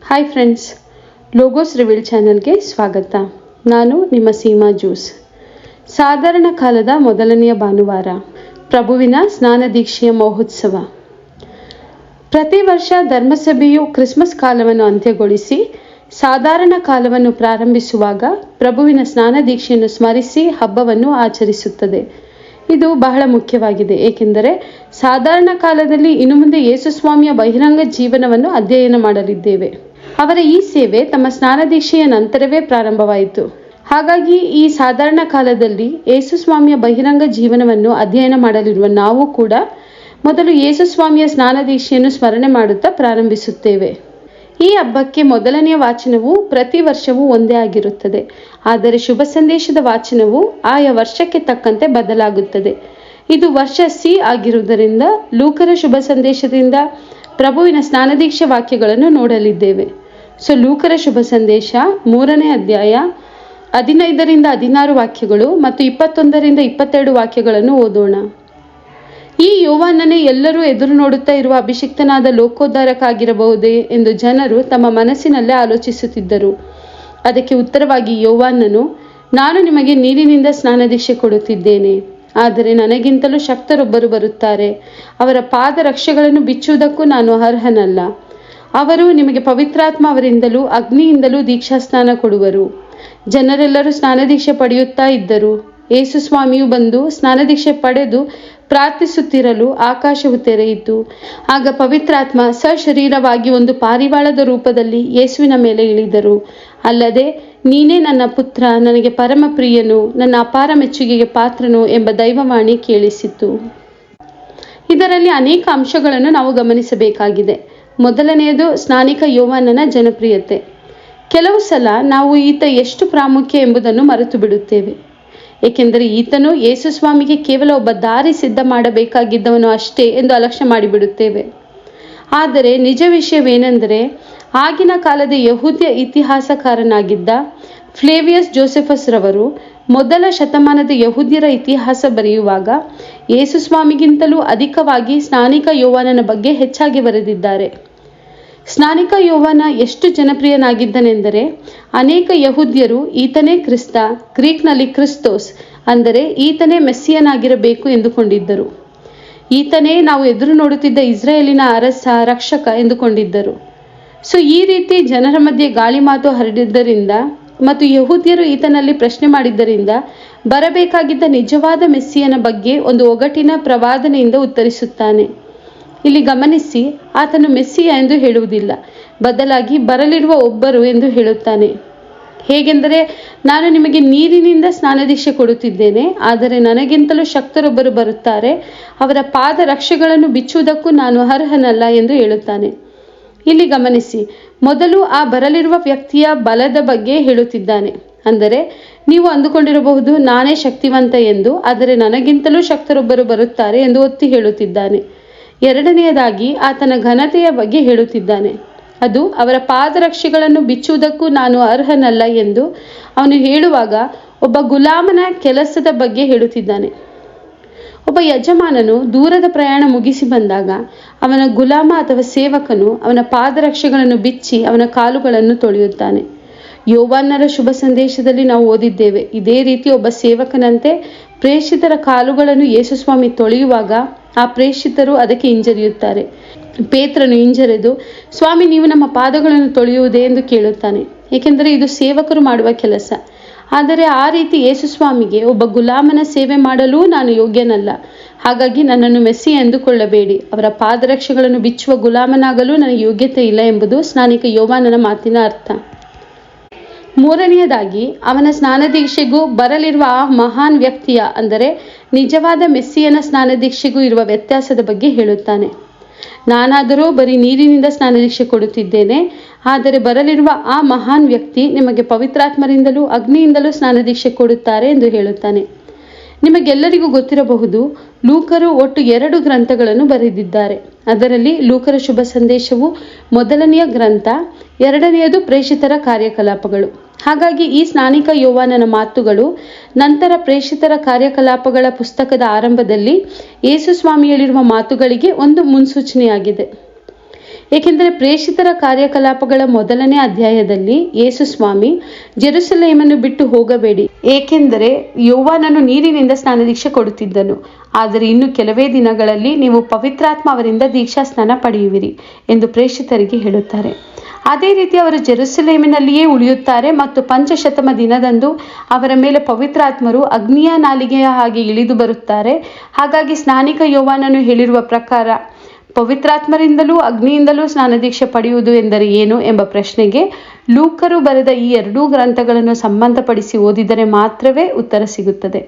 Hi friends, logos reveal ಚಾನೆಲ್ಗೆ ಸ್ವಾಗತ. ನಾನು ನಿಮ್ಮ ಸೀಮಾ ಜ್ಯೂಸ್. ಸಾಧಾರಣ ಕಾಲದ ಮೊದಲನೆಯ ಭಾನುವಾರ, ಪ್ರಭುವಿನ ಸ್ನಾನ ದೀಕ್ಷೆಯ ಮಹೋತ್ಸವ. ಪ್ರತಿ ವರ್ಷ ಧರ್ಮಸಭೆಯು ಕ್ರಿಸ್ಮಸ್ ಕಾಲವನ್ನು ಅಂತ್ಯಗೊಳಿಸಿ ಸಾಧಾರಣ ಕಾಲವನ್ನು ಪ್ರಾರಂಭಿಸುವಾಗ ಪ್ರಭುವಿನ ಸ್ನಾನ ದೀಕ್ಷೆಯನ್ನು ಸ್ಮರಿಸಿ ಹಬ್ಬವನ್ನು ಆಚರಿಸುತ್ತದೆ. ಇದು ಬಹಳ ಮುಖ್ಯವಾಗಿದೆ, ಏಕೆಂದರೆ ಸಾಧಾರಣ ಕಾಲದಲ್ಲಿ ಇನ್ನು ಮುಂದೆ ಯೇಸು ಸ್ವಾಮಿಯ ಬಹಿರಂಗ ಜೀವನವನ್ನು ಅಧ್ಯಯನ ಮಾಡಲಿದ್ದೇವೆ. ಅವರ ಈ ಸೇವೆ ತಮ್ಮ ಸ್ನಾನ ದೀಕ್ಷೆಯ ನಂತರವೇ ಪ್ರಾರಂಭವಾಯಿತು. ಹಾಗಾಗಿ ಈ ಸಾಧಾರಣ ಕಾಲದಲ್ಲಿ ಯೇಸು ಸ್ವಾಮಿಯ ಬಹಿರಂಗ ಜೀವನವನ್ನು ಅಧ್ಯಯನ ಮಾಡಲಿರುವ ನಾವು ಕೂಡ ಮೊದಲು ಯೇಸು ಸ್ವಾಮಿಯ ಸ್ನಾನ ದೀಕ್ಷೆಯನ್ನು ಸ್ಮರಣೆ ಮಾಡುತ್ತಾ ಪ್ರಾರಂಭಿಸುತ್ತೇವೆ. ಈ ಹಬ್ಬಕ್ಕೆ ಮೊದಲನೆಯ ವಾಚನವು ಪ್ರತಿ ವರ್ಷವೂ ಒಂದೇ ಆಗಿರುತ್ತದೆ, ಆದರೆ ಶುಭ ಸಂದೇಶದ ವಾಚನವು ಆಯಾ ವರ್ಷಕ್ಕೆ ತಕ್ಕಂತೆ ಬದಲಾಗುತ್ತದೆ. ಇದು ವರ್ಷ ಸಿ ಆಗಿರುವುದರಿಂದ ಲೂಕರ ಶುಭ ಸಂದೇಶದಿಂದ ಪ್ರಭುವಿನ ಸ್ನಾನದೀಕ್ಷೆ ವಾಕ್ಯಗಳನ್ನು ನೋಡಲಿದ್ದೇವೆ. ಲೂಕರ ಶುಭ ಸಂದೇಶ 3ನೇ ಅಧ್ಯಾಯ 15-16 ವಾಕ್ಯಗಳು ಮತ್ತು 21-22 ವಾಕ್ಯಗಳನ್ನು ಓದೋಣ. ಈ ಯೋವಾನನೇ ಎಲ್ಲರೂ ಎದುರು ನೋಡುತ್ತಾ ಇರುವ ಅಭಿಷಿಕ್ತನಾದ ಲೋಕೋದ್ಧಾರಕಾಗಿರಬಹುದೇ ಎಂದು ಜನರು ತಮ್ಮ ಮನಸ್ಸಿನಲ್ಲೇ ಆಲೋಚಿಸುತ್ತಿದ್ದರು. ಅದಕ್ಕೆ ಉತ್ತರವಾಗಿ ಯೋವಾನನು, ನಾನು ನಿಮಗೆ ನೀರಿನಿಂದ ಸ್ನಾನದೀಕ್ಷೆ ಕೊಡುತ್ತಿದ್ದೇನೆ, ಆದರೆ ನನಗಿಂತಲೂ ಶಕ್ತರೊಬ್ಬರು ಬರುತ್ತಾರೆ, ಅವರ ಪಾದರಕ್ಷೆಗಳನ್ನು ಬಿಚ್ಚುವುದಕ್ಕೂ ನಾನು ಅರ್ಹನಲ್ಲ. ಅವರು ನಿಮಗೆ ಪವಿತ್ರಾತ್ಮ ಅವರಿಂದಲೂ ಅಗ್ನಿಯಿಂದಲೂ ದೀಕ್ಷಾಸ್ನಾನ ಕೊಡುವರು. ಜನರೆಲ್ಲರೂ ಸ್ನಾನದೀಕ್ಷೆ ಪಡೆಯುತ್ತಾ ಇದ್ದರು. ಯೇಸು ಸ್ವಾಮಿಯು ಬಂದು ಸ್ನಾನದೀಕ್ಷೆ ಪಡೆದು ಪ್ರಾರ್ಥಿಸುತ್ತಿರಲು ಆಕಾಶವು ತೆರೆಯಿತು. ಆಗ ಪವಿತ್ರಾತ್ಮ ಸಶರೀರವಾಗಿ ಒಂದು ಪಾರಿವಾಳದ ರೂಪದಲ್ಲಿ ಯೇಸುವಿನ ಮೇಲೆ ಇಳಿದರು. ಅಲ್ಲದೆ, ನೀನೇ ನನ್ನ ಪುತ್ರ, ನನಗೆ ಪರಮ ಪ್ರಿಯನು, ನನ್ನ ಅಪಾರ ಮೆಚ್ಚುಗೆಗೆ ಪಾತ್ರನು ಎಂಬ ದೈವವಾಣಿ ಕೇಳಿಸಿತು. ಇದರಲ್ಲಿ ಅನೇಕ ಅಂಶಗಳನ್ನು ನಾವು ಗಮನಿಸಬೇಕಾಗಿದೆ. ಮೊದಲನೆಯದು ಸ್ನಾನಿಕ ಯೋವಾನನ ಜನಪ್ರಿಯತೆ. ಕೆಲವು ಸಲ ನಾವು ಈತ ಎಷ್ಟು ಪ್ರಾಮುಖ್ಯ ಎಂಬುದನ್ನು ಮರೆತು ಬಿಡುತ್ತೇವೆ, ಏಕೆಂದರೆ ಈತನು ಯೇಸು ಸ್ವಾಮಿಗೆ ಕೇವಲ ಒಬ್ಬ ದಾರಿ ಸಿದ್ಧ ಮಾಡಬೇಕಾಗಿದ್ದವನು ಅಷ್ಟೇ ಎಂದು ಅಲಕ್ಷ್ಯ ಮಾಡಿಬಿಡುತ್ತೇವೆ. ಆದರೆ ನಿಜ ವಿಷಯವೇನೆಂದರೆ, ಆಗಿನ ಕಾಲದ ಯಹೂದ್ಯ ಇತಿಹಾಸಕಾರನಾಗಿದ್ದ ಫ್ಲೇವಿಯಸ್ ಜೋಸೆಫಸ್ ರವರು ಮೊದಲ ಶತಮಾನದ ಯಹೂದ್ಯರ ಇತಿಹಾಸ ಬರೆಯುವಾಗ ಯೇಸು ಸ್ವಾಮಿಗಿಂತಲೂ ಅಧಿಕವಾಗಿ ಸ್ನಾನಿಕ ಯೋವಾನನ ಬಗ್ಗೆ ಹೆಚ್ಚಾಗಿ ಬರೆದಿದ್ದಾರೆ. ಸ್ನಾನಿಕ ಯೋವಾನ ಎಷ್ಟು ಜನಪ್ರಿಯನಾಗಿದ್ದನೆಂದರೆ, ಅನೇಕ ಯಹೂದ್ಯರು ಈತನೇ ಕ್ರಿಸ್ತ, ಗ್ರೀಕ್ನಲ್ಲಿ ಕ್ರಿಸ್ತೋಸ್ ಅಂದರೆ ಈತನೇ ಮೆಸ್ಸಿಯನಾಗಿರಬೇಕು ಎಂದುಕೊಂಡಿದ್ದರು. ಈತನೇ ನಾವು ಎದುರು ನೋಡುತ್ತಿದ್ದ ಇಸ್ರಾಯೇಲಿನ ಅರಸ, ರಕ್ಷಕ ಎಂದುಕೊಂಡಿದ್ದರು. ಈ ರೀತಿ ಜನರ ಮಧ್ಯೆ ಗಾಳಿ ಮಾತು ಹರಡಿದ್ದರಿಂದ ಮತ್ತು ಯಹೂದ್ಯರು ಈತನಲ್ಲಿ ಪ್ರಶ್ನೆ ಮಾಡಿದ್ದರಿಂದ ಬರಬೇಕಾಗಿದ್ದ ನಿಜವಾದ ಮೆಸ್ಸಿಯನ ಬಗ್ಗೆ ಒಂದು ಒಗಟಿನ ಪ್ರವಾದನೆಯಿಂದ ಉತ್ತರಿಸುತ್ತಾನೆ. ಇಲ್ಲಿ ಗಮನಿಸಿ, ಆತನು ಮೆಸ್ಸಿಯ ಎಂದು ಹೇಳುವುದಿಲ್ಲ, ಬದಲಾಗಿ ಬರಲಿರುವ ಒಬ್ಬರು ಎಂದು ಹೇಳುತ್ತಾನೆ. ಹೇಗೆಂದರೆ, ನಾನು ನಿಮಗೆ ನೀರಿನಿಂದ ಸ್ನಾನದೀಕ್ಷೆ ಕೊಡುತ್ತಿದ್ದೇನೆ, ಆದರೆ ನನಗಿಂತಲೂ ಶಕ್ತರೊಬ್ಬರು ಬರುತ್ತಾರೆ, ಅವರ ಪಾದ ರಕ್ಷೆಗಳನ್ನು ಬಿಚ್ಚುವುದಕ್ಕೂ ನಾನು ಅರ್ಹನಲ್ಲ ಎಂದು ಹೇಳುತ್ತಾನೆ. ಇಲ್ಲಿ ಗಮನಿಸಿ, ಮೊದಲು ಆ ಬರಲಿರುವ ವ್ಯಕ್ತಿಯ ಬಲದ ಬಗ್ಗೆ ಹೇಳುತ್ತಿದ್ದಾನೆ. ಅಂದರೆ, ನೀವು ಅಂದುಕೊಂಡಿರಬಹುದು ನಾನೇ ಶಕ್ತಿವಂತ ಎಂದು, ಆದರೆ ನನಗಿಂತಲೂ ಶಕ್ತರೊಬ್ಬರು ಬರುತ್ತಾರೆ ಎಂದು ಒತ್ತಿ ಹೇಳುತ್ತಿದ್ದಾನೆ. ಎರಡನೆಯದಾಗಿ ಆತನ ಘನತೆಯ ಬಗ್ಗೆ ಹೇಳುತ್ತಿದ್ದಾನೆ. ಅದು ಅವರ ಪಾದರಕ್ಷೆಗಳನ್ನು ಬಿಚ್ಚುವುದಕ್ಕೂ ನಾನು ಅರ್ಹನಲ್ಲ ಎಂದು ಅವನು ಹೇಳುವಾಗ ಒಬ್ಬ ಗುಲಾಮನ ಕೆಲಸದ ಬಗ್ಗೆ ಹೇಳುತ್ತಿದ್ದಾನೆ. ಒಬ್ಬ ಯಜಮಾನನು ದೂರದ ಪ್ರಯಾಣ ಮುಗಿಸಿ ಬಂದಾಗ ಅವನ ಗುಲಾಮ ಅಥವಾ ಸೇವಕನು ಅವನ ಪಾದರಕ್ಷೆಗಳನ್ನು ಬಿಚ್ಚಿ ಅವನ ಕಾಲುಗಳನ್ನು ತೊಳೆಯುತ್ತಾನೆ. ಯೋವಾನರ ಶುಭ ಸಂದೇಶದಲ್ಲಿ ನಾವು ಓದಿದ್ದೇವೆ, ಇದೇ ರೀತಿ ಒಬ್ಬ ಸೇವಕನಂತೆ ಪ್ರೇಷಿತರ ಕಾಲುಗಳನ್ನು ಯೇಸು ಸ್ವಾಮಿ ತೊಳೆಯುವಾಗ ಆ ಪ್ರೇಷಿತರು ಅದಕ್ಕೆ ಹಿಂಜರಿಯುತ್ತಾರೆ. ಪೇತ್ರನು ಹಿಂಜರಿದು, ಸ್ವಾಮಿ, ನೀವು ನಮ್ಮ ಪಾದಗಳನ್ನು ತೊಳೆಯುವುದೇ ಎಂದು ಕೇಳುತ್ತಾನೆ, ಏಕೆಂದರೆ ಇದು ಸೇವಕರು ಮಾಡುವ ಕೆಲಸ. ಆದರೆ ಆ ರೀತಿ ಯೇಸು ಸ್ವಾಮಿಗೆ ಒಬ್ಬ ಗುಲಾಮನ ಸೇವೆ ಮಾಡಲೂ ನಾನು ಯೋಗ್ಯನಲ್ಲ, ಹಾಗಾಗಿ ನನ್ನನ್ನು ಮೆಸ್ಸಿ ಎಂದುಕೊಳ್ಳಬೇಡಿ, ಅವರ ಪಾದರಕ್ಷೆಗಳನ್ನು ಬಿಚ್ಚುವ ಗುಲಾಮನಾಗಲು ನನಗೆ ಯೋಗ್ಯತೆ ಇಲ್ಲ ಎಂಬುದು ಸ್ನಾನಿಕ ಯೋವಾನನ ಮಾತಿನ ಅರ್ಥ. ಮೂರನೆಯದಾಗಿ ಅವನ ಸ್ನಾನದೀಕ್ಷೆಗೂ ಬರಲಿರುವ ಆ ಮಹಾನ್ ವ್ಯಕ್ತಿಯ ಅಂದರೆ ನಿಜವಾದ ಮೆಸ್ಸಿಯನ ಸ್ನಾನದೀಕ್ಷೆಗೂ ಇರುವ ವ್ಯತ್ಯಾಸದ ಬಗ್ಗೆ ಹೇಳುತ್ತಾನೆ. ನಾನಾದರೂ ಬರೀ ನೀರಿನಿಂದ ಸ್ನಾನದೀಕ್ಷೆ ಕೊಡುತ್ತಿದ್ದೇನೆ, ಆದರೆ ಬರಲಿರುವ ಆ ಮಹಾನ್ ವ್ಯಕ್ತಿ ನಿಮಗೆ ಪವಿತ್ರಾತ್ಮರಿಂದಲೂ ಅಗ್ನಿಯಿಂದಲೂ ಸ್ನಾನದೀಕ್ಷೆ ಕೊಡುತ್ತಾರೆ ಎಂದು ಹೇಳುತ್ತಾನೆ. ನಿಮಗೆಲ್ಲರಿಗೂ ಗೊತ್ತಿರಬಹುದು, ಲೂಕರು ಒಟ್ಟು 2 ಗ್ರಂಥಗಳನ್ನು ಬರೆದಿದ್ದಾರೆ. ಅದರಲ್ಲಿ ಲೂಕರ ಶುಭ ಸಂದೇಶವು ಮೊದಲನೆಯ ಗ್ರಂಥ, ಎರಡನೆಯದು ಪ್ರೇಷಿತರ ಕಾರ್ಯಕಲಾಪಗಳು. ಹಾಗಾಗಿ ಈ ಸ್ನಾನಿಕ ಯೋವಾನನ ಮಾತುಗಳು ನಂತರ ಪ್ರೇಷಿತರ ಕಾರ್ಯಕಲಾಪಗಳ ಪುಸ್ತಕದ ಆರಂಭದಲ್ಲಿ ಯೇಸು ಸ್ವಾಮಿ ಹೇಳಿರುವ ಮಾತುಗಳಿಗೆ ಒಂದು ಮುನ್ಸೂಚನೆಯಾಗಿದೆ. ಏಕೆಂದರೆ ಪ್ರೇಷಿತರ ಕಾರ್ಯಕಲಾಪಗಳ ಮೊದಲನೇ ಅಧ್ಯಾಯದಲ್ಲಿ ಯೇಸು ಸ್ವಾಮಿ ಜೆರುಸಲೇಮನ್ನು ಬಿಟ್ಟು ಹೋಗಬೇಡಿ, ಏಕೆಂದರೆ ಯೋವಾನನು ನೀರಿನಿಂದ ಸ್ನಾನದೀಕ್ಷೆ ಕೊಡುತ್ತಿದ್ದನು, ಆದರೆ ಇನ್ನು ಕೆಲವೇ ದಿನಗಳಲ್ಲಿ ನೀವು ಪವಿತ್ರಾತ್ಮ ಅವರಿಂದ ದೀಕ್ಷಾ ಸ್ನಾನ ಪಡೆಯುವಿರಿ ಎಂದು ಪ್ರೇಷಿತರಿಗೆ ಹೇಳುತ್ತಾರೆ. ಅದೇ ರೀತಿ ಅವರು ಜೆರುಸಲೇಮಿನಲ್ಲಿಯೇ ಉಳಿಯುತ್ತಾರೆ ಮತ್ತು ಪಂಚಶತಮ ದಿನದಂದು ಅವರ ಮೇಲೆ ಪವಿತ್ರಾತ್ಮರು ಅಗ್ನಿಯ ನಾಲಿಗೆಯ ಹಾಗೆ ಇಳಿದು ಬರುತ್ತಾರೆ. ಹಾಗಾಗಿ ಸ್ನಾನಿಕ ಯೋವಾನನು ಹೇಳಿರುವ ಪ್ರಕಾರ ಪವಿತ್ರಾತ್ಮರಿಂದಲೂ ಅಗ್ನಿಯಿಂದಲೂ ಸ್ನಾನದೀಕ್ಷೆ ಪಡೆಯುವುದು ಎಂದರೆ ಏನು ಎಂಬ ಪ್ರಶ್ನೆಗೆ ಲೂಕರು ಬರೆದ ಈ ಎರಡೂ ಗ್ರಂಥಗಳನ್ನು ಸಂಬಂಧಪಡಿಸಿ ಓದಿದರೆ ಮಾತ್ರವೇ ಉತ್ತರ ಸಿಗುತ್ತದೆ.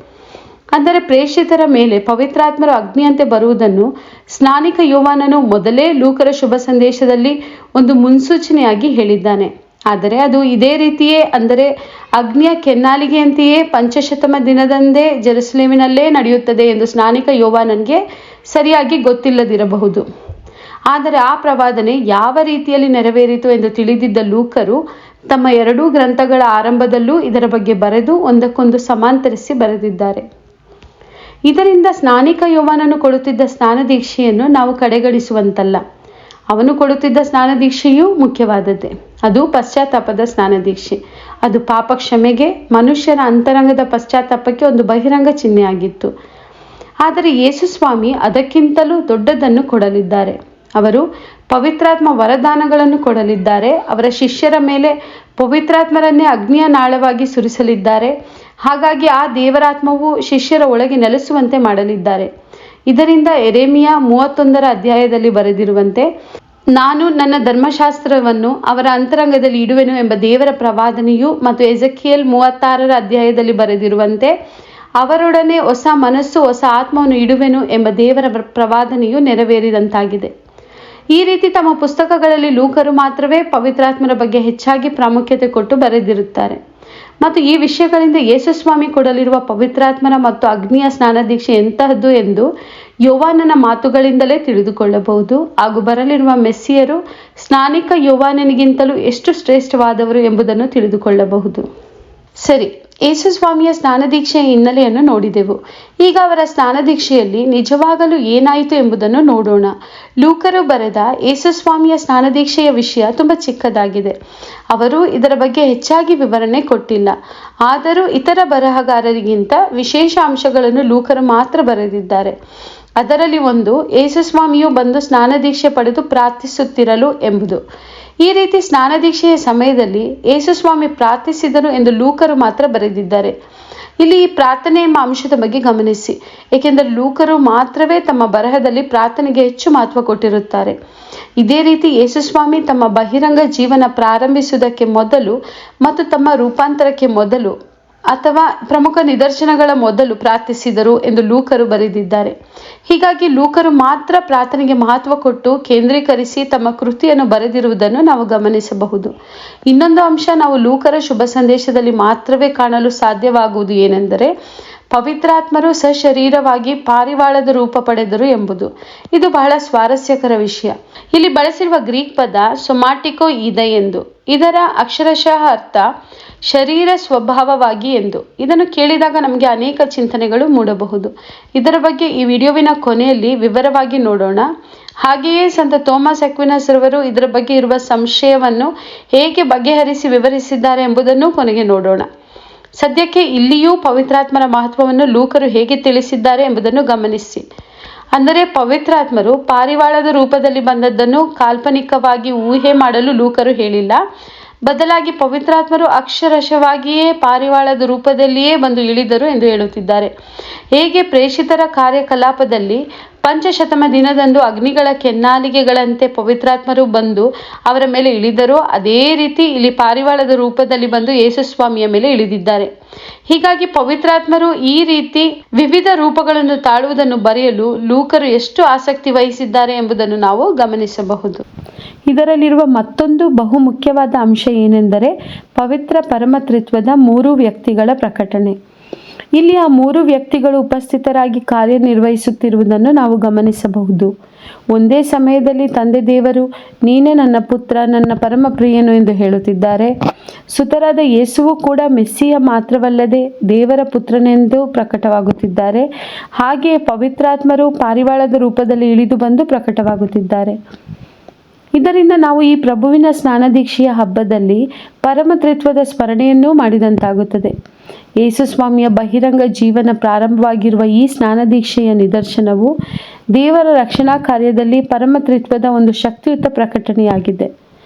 ಅಂದರೆ ಪ್ರೇಷಿತರ ಮೇಲೆ ಪವಿತ್ರಾತ್ಮರು ಅಗ್ನಿಯಂತೆ ಬರುವುದನ್ನು ಸ್ನಾನಿಕ ಯೋವಾನನು ಮೊದಲೇ ಲೂಕರ ಶುಭ ಸಂದೇಶದಲ್ಲಿ ಒಂದು ಮುನ್ಸೂಚನೆಯಾಗಿ ಹೇಳಿದ್ದಾನೆ. ಆದರೆ ಅದು ಇದೇ ರೀತಿಯೇ, ಅಂದರೆ ಅಗ್ನಿಯ ಕೆನ್ನಾಲಿಗೆಯಂತೆಯೇ ಪಂಚಶತಮ ದಿನದಂದೇ ಜೆರುಸಲೇಮಿನಲ್ಲೇ ನಡೆಯುತ್ತದೆ ಎಂದು ಸ್ನಾನಿಕ ಯೋವಾನನಿಗೆ ಸರಿಯಾಗಿ ಗೊತ್ತಿಲ್ಲದಿರಬಹುದು. ಆದರೆ ಆ ಪ್ರವಾದನೆ ಯಾವ ರೀತಿಯಲ್ಲಿ ನೆರವೇರಿತು ಎಂದು ತಿಳಿದಿದ್ದ ಲೂಕರು ತಮ್ಮ ಎರಡೂ ಗ್ರಂಥಗಳ ಆರಂಭದಲ್ಲೂ ಇದರ ಬಗ್ಗೆ ಬರೆದು ಒಂದಕ್ಕೊಂದು ಸಮಾಂತರಿಸಿ ಬರೆದಿದ್ದಾರೆ. ಇದರಿಂದ ಸ್ನಾನಿಕ ಯೋವಾನನು ಕೊಡುತ್ತಿದ್ದ ಸ್ನಾನದೀಕ್ಷೆಯನ್ನು ನಾವು ಕಡೆಗಣಿಸುವಂತಲ್ಲ. ಅವನು ಕೊಡುತ್ತಿದ್ದ ಸ್ನಾನದೀಕ್ಷೆಯೂ ಮುಖ್ಯವಾದದ್ದೇ. ಅದು ಪಶ್ಚಾತ್ತಾಪದ ಸ್ನಾನದೀಕ್ಷೆ. ಅದು ಪಾಪ ಕ್ಷಮೆಗೆ, ಮನುಷ್ಯರ ಅಂತರಂಗದ ಪಶ್ಚಾತ್ತಾಪಕ್ಕೆ ಒಂದು ಬಹಿರಂಗ ಚಿಹ್ನೆಯಾಗಿತ್ತು. ಆದರೆ ಯೇಸು ಸ್ವಾಮಿ ಅದಕ್ಕಿಂತಲೂ ದೊಡ್ಡದನ್ನು ಕೊಡಲಿದ್ದಾರೆ. ಅವರು ಪವಿತ್ರಾತ್ಮ ವರದಾನಗಳನ್ನು ಕೊಡಲಿದ್ದಾರೆ. ಅವರ ಶಿಷ್ಯರ ಮೇಲೆ ಪವಿತ್ರಾತ್ಮರನ್ನೇ ಅಗ್ನಿಯ ನಾಳವಾಗಿ ಸುರಿಸಲಿದ್ದಾರೆ. ಹಾಗಾಗಿ ಆ ದೇವರಾತ್ಮವು ಶಿಷ್ಯರ ಒಳಗೆ ನೆಲೆಸುವಂತೆ ಮಾಡಲಿದ್ದಾರೆ. ಇದರಿಂದ ಯೆರೆಮೀಯ 31 ಅಧ್ಯಾಯದಲ್ಲಿ ಬರೆದಿರುವಂತೆ, ನಾನು ನನ್ನ ಧರ್ಮಶಾಸ್ತ್ರವನ್ನು ಅವರ ಅಂತರಂಗದಲ್ಲಿ ಇಡುವೆನು ಎಂಬ ದೇವರ ಪ್ರವಾದನೆಯು, ಮತ್ತು ಎಜೆಕಿಯೇಲ್ 36 ಅಧ್ಯಾಯದಲ್ಲಿ ಬರೆದಿರುವಂತೆ, ಅವರೊಡನೆ ಹೊಸ ಮನಸ್ಸು ಹೊಸ ಆತ್ಮವನ್ನು ಇಡುವೆನು ಎಂಬ ದೇವರ ಪ್ರವಾದನೆಯು ನೆರವೇರಿದಂತಾಗಿದೆ. ಈ ರೀತಿ ತಮ್ಮ ಪುಸ್ತಕಗಳಲ್ಲಿ ಲೂಕರು ಮಾತ್ರವೇ ಪವಿತ್ರಾತ್ಮರ ಬಗ್ಗೆ ಹೆಚ್ಚಾಗಿ ಪ್ರಾಮುಖ್ಯತೆ ಕೊಟ್ಟು ಬರೆದಿರುತ್ತಾರೆ. ಮತ್ತು ಈ ವಿಷಯಗಳಿಂದ ಯೇಸು ಸ್ವಾಮಿ ಕೊಡಲಿರುವ ಪವಿತ್ರಾತ್ಮರ ಮತ್ತು ಅಗ್ನಿಯ ಸ್ನಾನದೀಕ್ಷೆ ಎಂತಹದ್ದು ಎಂದು ಯೋವಾನನ ಮಾತುಗಳಿಂದಲೇ ತಿಳಿದುಕೊಳ್ಳಬಹುದು. ಹಾಗೂ ಬರಲಿರುವ ಮೆಸ್ಸಿಯರು ಸ್ನಾನಿಕ ಯೋವಾನನಿಗಿಂತಲೂ ಎಷ್ಟು ಶ್ರೇಷ್ಠವಾದವರು ಎಂಬುದನ್ನು ತಿಳಿದುಕೊಳ್ಳಬಹುದು. ಸರಿ, ಯೇಸು ಸ್ವಾಮಿಯ ಸ್ನಾನದೀಕ್ಷೆಯ ಹಿನ್ನೆಲೆಯನ್ನು ನೋಡಿದೆವು. ಈಗ ಅವರ ಸ್ನಾನದೀಕ್ಷೆಯಲ್ಲಿ ನಿಜವಾಗಲೂ ಏನಾಯಿತು ಎಂಬುದನ್ನು ನೋಡೋಣ. ಲೂಕರು ಬರೆದ ಯೇಸು ಸ್ವಾಮಿಯ ಸ್ನಾನದೀಕ್ಷೆಯ ವಿಷಯ ತುಂಬ ಚಿಕ್ಕದಾಗಿದೆ. ಅವರು ಇದರ ಬಗ್ಗೆ ಹೆಚ್ಚಾಗಿ ವಿವರಣೆ ಕೊಟ್ಟಿಲ್ಲ. ಆದರೂ ಇತರ ಬರಹಗಾರರಿಗಿಂತ ವಿಶೇಷ ಅಂಶಗಳನ್ನು ಲೂಕರು ಮಾತ್ರ ಬರೆದಿದ್ದಾರೆ. ಅದರಲ್ಲಿ ಒಂದು, ಯೇಸು ಸ್ವಾಮಿಯು ಬಂದು ಸ್ನಾನದೀಕ್ಷೆ ಪಡೆದು ಪ್ರಾರ್ಥಿಸುತ್ತಿರಲು ಎಂಬುದು. ಈ ರೀತಿ ಸ್ನಾನದೀಕ್ಷೆಯ ಸಮಯದಲ್ಲಿ ಯೇಸು ಸ್ವಾಮಿ ಪ್ರಾರ್ಥಿಸಿದನು ಎಂದು ಲೂಕರು ಮಾತ್ರ ಬರೆದಿದ್ದಾರೆ. ಇಲ್ಲಿ ಈ ಪ್ರಾರ್ಥನೆ ಎಂಬ ಅಂಶದ ಬಗ್ಗೆ ಗಮನಿಸಿ, ಏಕೆಂದರೆ ಲೂಕರು ಮಾತ್ರವೇ ತಮ್ಮ ಬರಹದಲ್ಲಿ ಪ್ರಾರ್ಥನೆಗೆ ಹೆಚ್ಚು ಮಹತ್ವ ಕೊಟ್ಟಿರುತ್ತಾರೆ. ಇದೇ ರೀತಿ ಯೇಸು ಸ್ವಾಮಿ ತಮ್ಮ ಬಹಿರಂಗ ಜೀವನ ಪ್ರಾರಂಭಿಸುವುದಕ್ಕೆ ಮೊದಲು ಮತ್ತು ತಮ್ಮ ರೂಪಾಂತರಕ್ಕೆ ಮೊದಲು ಅಥವಾ ಪ್ರಮುಖ ನಿದರ್ಶನಗಳ ಮೊದಲು ಪ್ರಾರ್ಥಿಸಿದರು ಎಂದು ಲೂಕರು ಬರೆದಿದ್ದಾರೆ. ಹೀಗಾಗಿ ಲೂಕರು ಮಾತ್ರ ಪ್ರಾರ್ಥನೆಗೆ ಮಹತ್ವ ಕೊಟ್ಟು ಕೇಂದ್ರೀಕರಿಸಿ ತಮ್ಮ ಕೃತಿಯನ್ನು ಬರೆದಿರುವುದನ್ನು ನಾವು ಗಮನಿಸಬಹುದು. ಇನ್ನೊಂದು ಅಂಶ ನಾವು ಲೂಕರ ಶುಭ ಸಂದೇಶದಲ್ಲಿ ಮಾತ್ರವೇ ಕಾಣಲು ಸಾಧ್ಯವಾಗುವುದು ಏನೆಂದರೆ, ಪವಿತ್ರಾತ್ಮರು ಸಶರೀರವಾಗಿ ಪಾರಿವಾಳದ ರೂಪ ಪಡೆದರು ಎಂಬುದು. ಇದು ಬಹಳ ಸ್ವಾರಸ್ಯಕರ ವಿಷಯ. ಇಲ್ಲಿ ಬಳಸಿರುವ ಗ್ರೀಕ್ ಪದ ಸೊಮಾಟಿಕೋ ಈದೆ ಎಂದು. ಇದರ ಅಕ್ಷರಶಃ ಅರ್ಥ ಶರೀರ ಸ್ವಭಾವವಾಗಿ ಎಂದು. ಇದನ್ನು ಕೇಳಿದಾಗ ನಮಗೆ ಅನೇಕ ಚಿಂತನೆಗಳು ಮೂಡಬಹುದು. ಇದರ ಬಗ್ಗೆ ಈ ವಿಡಿಯೋವಿನ ಕೊನೆಯಲ್ಲಿ ವಿವರವಾಗಿ ನೋಡೋಣ. ಹಾಗೆಯೇ ಸಂತ ಥೋಮಸ್ ಅಕ್ವಿನಸ್ ರವರು ಇದರ ಬಗ್ಗೆ ಇರುವ ಸಂಶಯವನ್ನು ಹೇಗೆ ಬಗೆಹರಿಸಿ ವಿವರಿಸಿದ್ದಾರೆ ಎಂಬುದನ್ನು ಕೊನೆಗೆ ನೋಡೋಣ. ಸದ್ಯಕ್ಕೆ ಇಲ್ಲಿಯೂ ಪವಿತ್ರಾತ್ಮರ ಮಹತ್ವವನ್ನು ಲೂಕರು ಹೇಗೆ ತಿಳಿಸಿದ್ದಾರೆ ಎಂಬುದನ್ನು ಗಮನಿಸಿ. ಅಂದರೆ ಪವಿತ್ರಾತ್ಮರು ಪಾರಿವಾಳದ ರೂಪದಲ್ಲಿ ಬಂದದ್ದನ್ನು ಕಾಲ್ಪನಿಕವಾಗಿ ಊಹೆ ಮಾಡಲು ಲೂಕರು ಹೇಳಿಲ್ಲ. ಬದಲಾಗಿ ಪವಿತ್ರಾತ್ಮರು ಅಕ್ಷರಶಃವಾಗಿಯೇ ಪಾರಿವಾಳದ ರೂಪದಲ್ಲಿಯೇ ಬಂದು ಇಳಿದರು ಎಂದು ಹೇಳುತ್ತಿದ್ದಾರೆ. ಹೇಗೆ ಪ್ರೇಷಿತರ ಕಾರ್ಯಕಲಾಪದಲ್ಲಿ ಪಂಚಶತಮ ದಿನದಂದು ಅಗ್ನಿಗಳ ಕೆನ್ನಾಲಿಗೆಗಳಂತೆ ಪವಿತ್ರಾತ್ಮರು ಬಂದು ಅವರ ಮೇಲೆ ಇಳಿದರೋ, ಅದೇ ರೀತಿ ಇಲ್ಲಿ ಪಾರಿವಾಳದ ರೂಪದಲ್ಲಿ ಬಂದು ಯೇಸು ಸ್ವಾಮಿಯ ಮೇಲೆ ಇಳಿದಿದ್ದಾರೆ. ಹೀಗಾಗಿ ಪವಿತ್ರಾತ್ಮರು ಈ ರೀತಿ ವಿವಿಧ ರೂಪಗಳನ್ನು ತಾಳುವುದನ್ನು ಬರೆಯಲು ಲೂಕರು ಎಷ್ಟು ಆಸಕ್ತಿ ವಹಿಸಿದ್ದಾರೆ ಎಂಬುದನ್ನು ನಾವು ಗಮನಿಸಬಹುದು. ಇದರಲ್ಲಿರುವ ಮತ್ತೊಂದು ಬಹುಮುಖ್ಯವಾದ ಅಂಶ ಏನೆಂದರೆ ಪವಿತ್ರ ಪರಮತ್ರಿತ್ವದ 3 ವ್ಯಕ್ತಿಗಳ ಪ್ರಕಟಣೆ. ಇಲ್ಲಿ ಆ 3 ವ್ಯಕ್ತಿಗಳು ಉಪಸ್ಥಿತರಾಗಿ ಕಾರ್ಯನಿರ್ವಹಿಸುತ್ತಿರುವುದನ್ನು ನಾವು ಗಮನಿಸಬಹುದು. ಒಂದೇ ಸಮಯದಲ್ಲಿ ತಂದೆ ದೇವರು ನೀನೇ ನನ್ನ ಪುತ್ರ, ನನ್ನ ಪರಮ ಪ್ರಿಯನು ಎಂದು ಹೇಳುತ್ತಿದ್ದಾರೆ. ಸುತರಾದ ಯೇಸುವು ಕೂಡ ಮೆಸ್ಸಿಯ ಮಾತ್ರವಲ್ಲದೆ ದೇವರ ಪುತ್ರನೆಂದು ಪ್ರಕಟವಾಗುತ್ತಿದ್ದಾರೆ. ಹಾಗೆಯೇ ಪವಿತ್ರಾತ್ಮರು ಪಾರಿವಾಳದ ರೂಪದಲ್ಲಿ ಇಳಿದು ಬಂದು ಪ್ರಕಟವಾಗುತ್ತಿದ್ದಾರೆ. ಇದರಿಂದ ನಾವು ಈ ಪ್ರಭುವಿನ ಸ್ನಾನದೀಕ್ಷೆಯ ಹಬ್ಬದಲ್ಲಿ ಪರಮತ್ರಿತ್ವದ ಸ್ಮರಣೆಯನ್ನೂ ಮಾಡಿದಂತಾಗುತ್ತದೆ. ಯೇಸು ಸ್ವಾಮಿಯ ಬಹಿರಂಗ ಜೀವನ ಪ್ರಾರಂಭವಾಗಿರುವ ಈ ಸ್ನಾನದೀಕ್ಷೆಯ ನಿದರ್ಶನವು ದೇವರ ರಕ್ಷಣಾ ಕಾರ್ಯದಲ್ಲಿ ಪರಮತ್ರಿತ್ವದ ಒಂದು ಶಕ್ತಿಯುತ ಪ್ರಕಟಣೆಯಾಗಿದೆ.